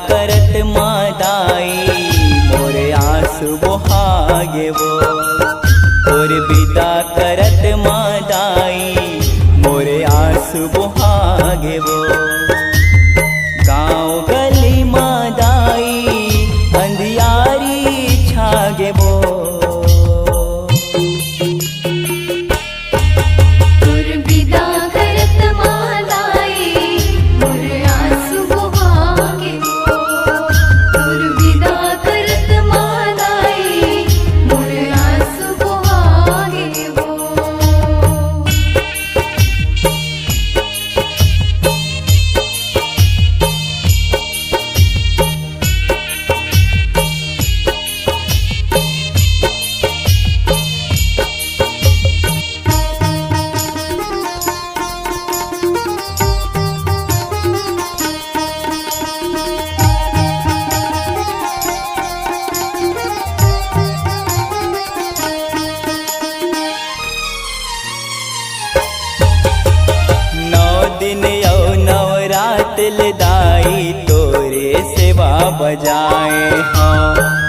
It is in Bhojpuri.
करत मादाई मोरे आंसू बहागे वो। तोर विदा करत मादाई मोरे आंसू बहागे वो। गाँव गली मादाई अंधियारी छागे वो। दिन यौ नवरात दाई तोरे सेवा बजाए हाँ।